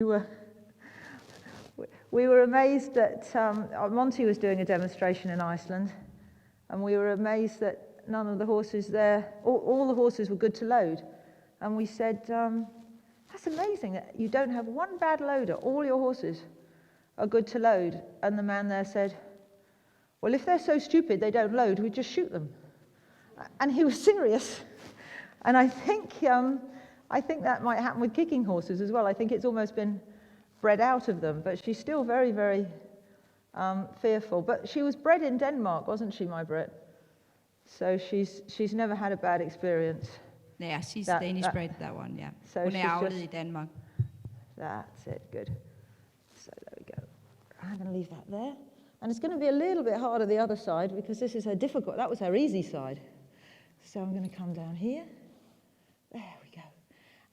We were amazed that Monty was doing a demonstration in Iceland, and we were amazed that none of the horses there, all the horses were good to load. And we said, that's amazing that you don't have one bad loader. All your horses are good to load. And the man there said, well, if they're so stupid they don't load, we'd just shoot them. And he was serious. And I think that might happen with kicking horses as well. I think it's almost been bred out of them, but she's still very, very fearful. But she was bred in Denmark, wasn't she, my Brit? So she's never had a bad experience. Yeah, she's Danish bred, that one, yeah. So Hun avlet i Danmark. That's it, good. So there we go. I'm going to leave that there. And it's going to be a little bit harder the other side because this is her difficult, that was her easy side. So I'm going to come down here. There we go.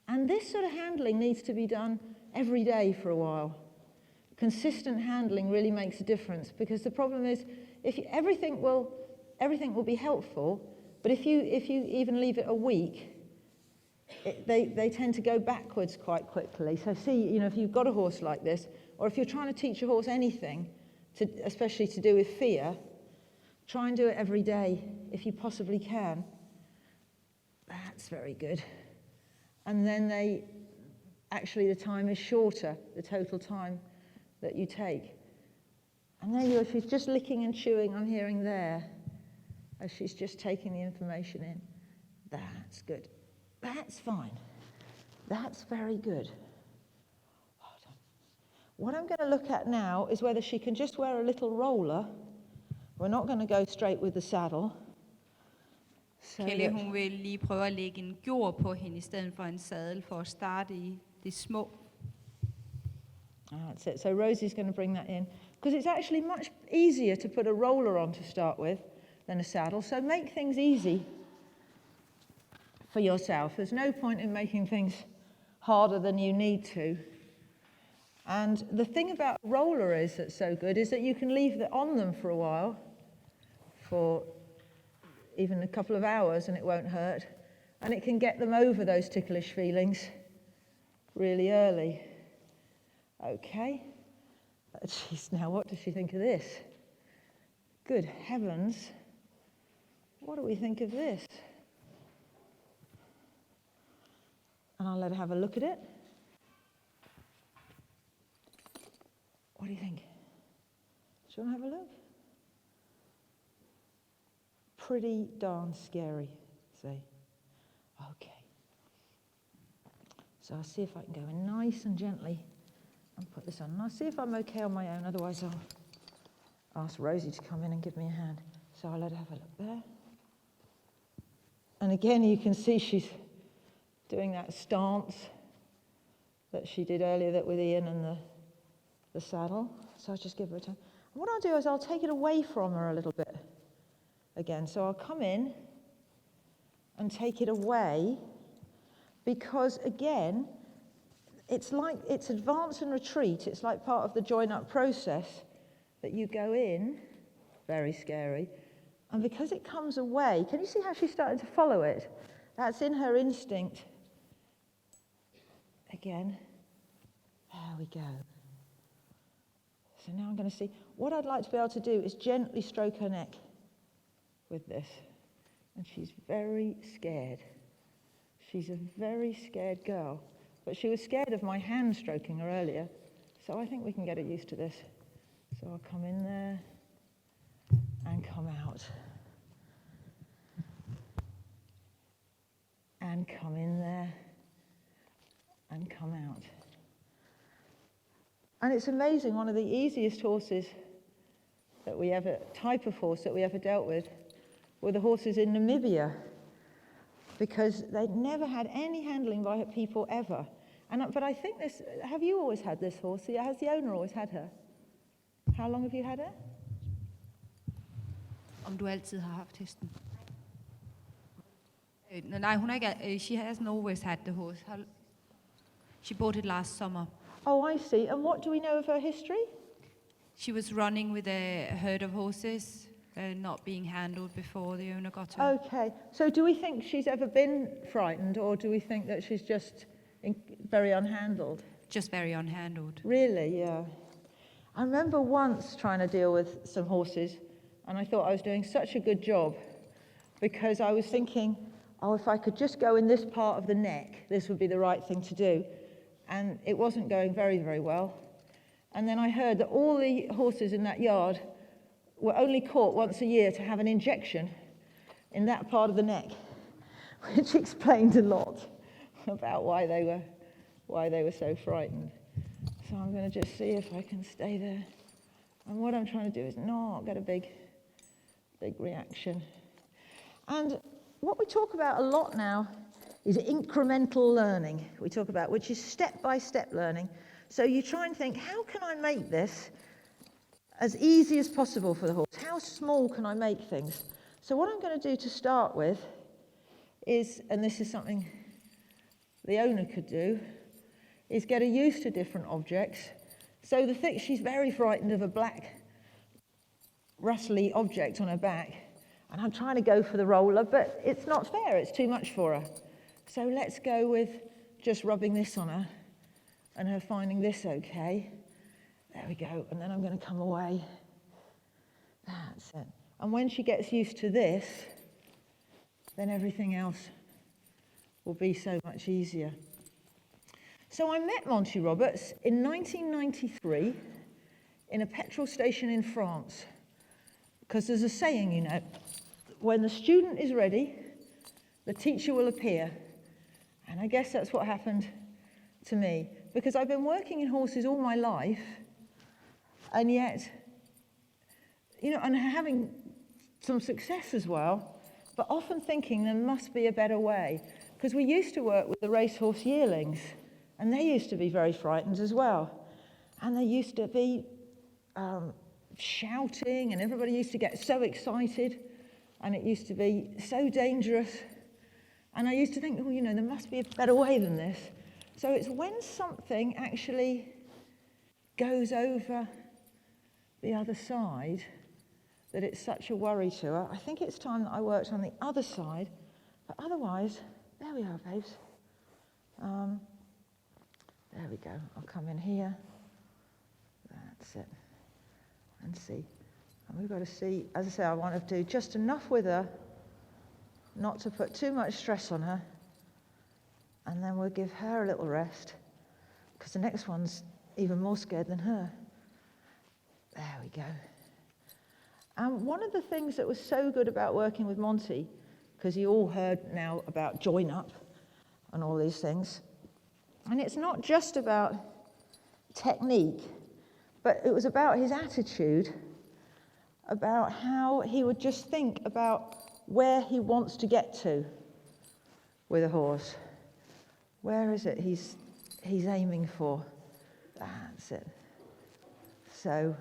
And this sort of handling needs to be done every day for a while. Consistent handling really makes a difference because the problem is everything will be helpful, but if you even leave it a week, they tend to go backwards quite quickly. So see, if you've got a horse like this, or if you're trying to teach a horse anything, especially to do with fear, try and do it every day if you possibly can. That's very good. And then actually the time is shorter, the total time that you take. And there she's just licking and chewing, I'm hearing there, as she's just taking the information in. That's good. That's fine. That's very good. Hold on. What I'm going to look at now is whether she can just wear a little roller. We're not going to go straight with the saddle. Kelly, hun vil lige prøve at lægge en gjord på hende i stedet for en sadel for at starte i det små. That's it. So Rosie's going to bring that in. Because it's actually much easier to put a roller on to start with than a saddle. So make things easy for yourself. There's no point in making things harder than you need to. And the thing about roller that's so good is that you can leave it on them for a while, for even a couple of hours, and it won't hurt. And it can get them over those ticklish feelings really early. Okay. Jeez, now what does she think of this? Good heavens. What do we think of this? And I'll let her have a look at it. What do you think? Do you want to have a look? Pretty darn scary, see? Okay. So I'll see if I can go in nice and gently and put this on. And I'll see if I'm okay on my own, otherwise I'll ask Rosie to come in and give me a hand. So I'll let her have a look there. And again, you can see she's doing that stance that she did earlier with Ian and the saddle. So I'll just give her a time. And what I'll do is I'll take it away from her a little bit again. So I'll come in and take it away because, again, it's advance and retreat. It's like part of the join-up process that you go in, very scary, and because it comes away, can you see how she's starting to follow it? That's in her instinct. Again, there we go. So now I'm going to see, what I'd like to be able to do is gently stroke her neck with this. And she's very scared. She's a very scared girl. But she was scared of my hand stroking her earlier. So I think we can get her used to this. So I'll come in there and come out. And come in there and come out. And it's amazing, one of the easiest type of horse that we ever dealt with were the horses in Namibia, because they'd never had any handling by people ever. But I think have you always had this horse? Has the owner always had her? How long have you had her? Om du altid har haft hesten? Nej, hun har ikke. She hasn't always had the horse. She bought it last summer. Oh, I see. And what do we know of her history? She was running with a herd of horses, not being handled before the owner got her. Okay. So do we think she's ever been frightened, or do we think that she's just very unhandled? just very unhandled. Really, yeah. I remember once trying to deal with some horses, and I thought I was doing such a good job because I was thinking, oh, if I could just go in this part of the neck, this would be the right thing to do. And it wasn't going very, very well. And then I heard that all the horses in that yard were only caught once a year to have an injection in that part of the neck, which explained a lot about why they were so frightened. So I'm going to just see if I can stay there. And what I'm trying to do is not get a big reaction. And what we talk about a lot now is incremental learning. We talk about, which is step-by-step learning. So you try and think, how can I make this as easy as possible for the horse? How small can I make things? So what I'm going to do to start with is, and this is something the owner could do, is get her used to different objects. So the thing, she's very frightened of a black rustly object on her back, and I'm trying to go for the roller, but it's not fair, it's too much for her. So let's go with just rubbing this on her, and her finding this okay. There we go, and then I'm going to come away. That's it. And when she gets used to this, then everything else will be so much easier. So I met Monty Roberts in 1993 in a petrol station in France, because there's a saying, you know, when the student is ready, the teacher will appear. And I guess that's what happened to me, because I've been working in horses all my life, and yet, you know, and having some success as well, but often thinking there must be a better way. Because we used to work with the racehorse yearlings, and they used to be very frightened as well. And they used to be shouting, and everybody used to get so excited, and it used to be so dangerous. And I used to think, oh, you know, there must be a better way than this. So it's when something actually goes over the other side that it's such a worry to her. I think it's time that I worked on the other side, but otherwise, there we are, babes. There we go. I'll come in here. That's it. And see. And we've got to see, as I say, I want to do just enough with her not to put too much stress on her. And then we'll give her a little rest, because the next one's even more scared than her. There we go. And one of the things that was so good about working with Monty, because you all heard now about join up and all these things, and it's not just about technique, but it was about his attitude, about how he would just think about where he wants to get to with a horse. Where is it he's aiming for? That's it. So